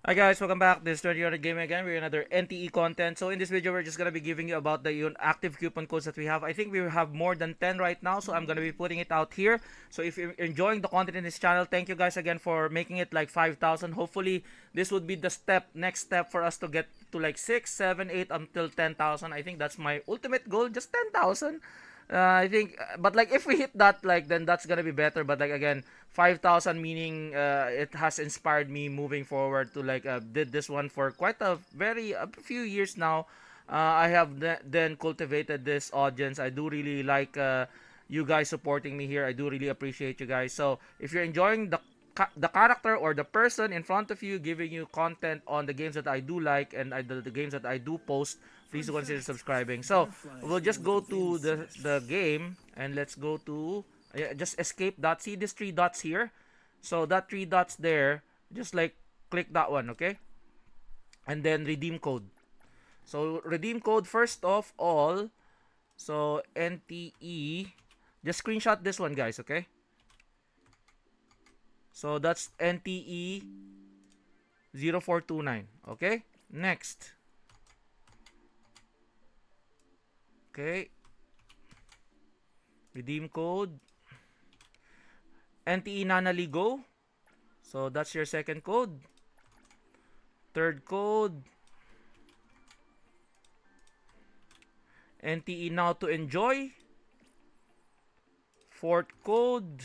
Hi guys, welcome back. This is 2000 Gaming again. We're another NTE content. So in this video, we're just gonna be giving you about the active coupon codes that we have. I think we have more than 10 right now, so I'm gonna be putting it out here. So if you're enjoying the content in this channel, thank you guys again for making it like 5,000. Hopefully, this would be the next step for us to get to like 6, 7, 8 until 10,000. I think that's my ultimate goal, just 10,000. I think, but like if we hit that, like then that's gonna be better. But like again, 5,000 meaning it has inspired me moving forward to like did this one for quite a few years now. I have then cultivated this audience. I do really like you guys supporting me here. I do really appreciate you guys. So if you're enjoying the character or the person in front of you giving you content on the games that I do like and the games that I do post, please do consider subscribing. So we'll just go to the game and let's go to just escape dot. See these three dots here. So that three dots there, just like click that one, okay? And then redeem code. So redeem code first of all. So NTE. Just screenshot this one, guys, okay? So that's NTE 0429. Okay? Next. Okay. Redeem code. NTE Nanaligo. So that's your second code. Third code. NTE Now to Enjoy. Fourth code.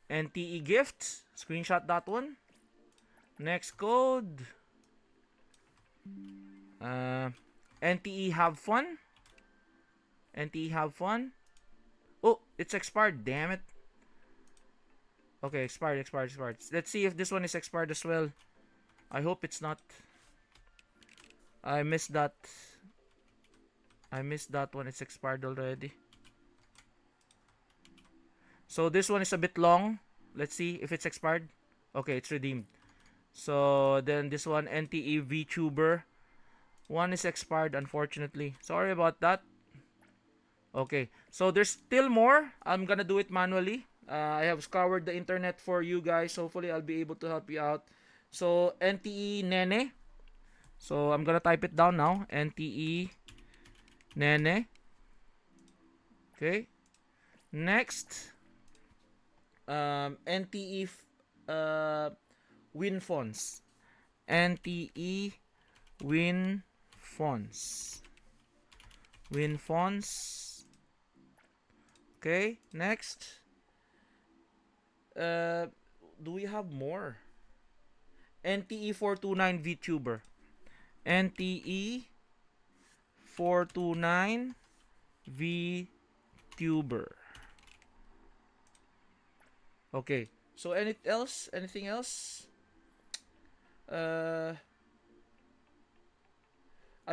NTE Gifts. Screenshot that one. Next code. NTE Have Fun. NTE Have Fun. Oh, it's expired. Damn it. Okay, expired. Let's see if this one is expired as well. I hope it's not. I missed that. I missed that one. It's expired already. So this one is a bit long. Let's see if it's expired. Okay, it's redeemed. So then this one, NTE VTuber. One is expired, unfortunately. Sorry about that. Okay, so there's still more. I'm gonna do it manually. I have scoured the internet for you guys. Hopefully, I'll be able to help you out. So NTE Nene. So I'm gonna type it down now. NTE Nene. Okay. Next. NTE Win Fonts. NTE Win Fonts. Win Fonts. Okay. Next. Do we have more? NTE 429 VTuber. NTE 429 VTuber. Okay. So anything else? I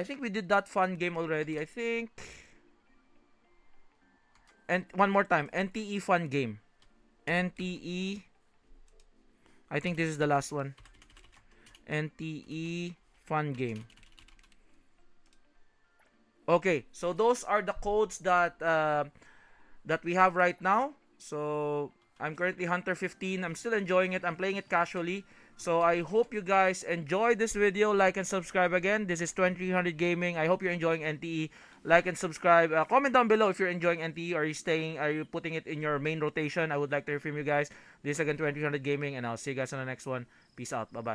think we did that fun game already. I think. And one more time. NTE fun game. NTE. I think this is the last one. NTE fun game. Okay, so those are the codes that that we have right now. So I'm currently Hunter 15. I'm still enjoying it. I'm playing it casually. So I hope you guys enjoyed this video. Like and subscribe again. This is 2300 Gaming. I hope you're enjoying NTE. Like and subscribe. Comment down below if you're enjoying NTE. Are you putting it in your main rotation? I would like to hear from you guys. This is again 2300 Gaming, and I'll see you guys on the next one. Peace out. Bye bye.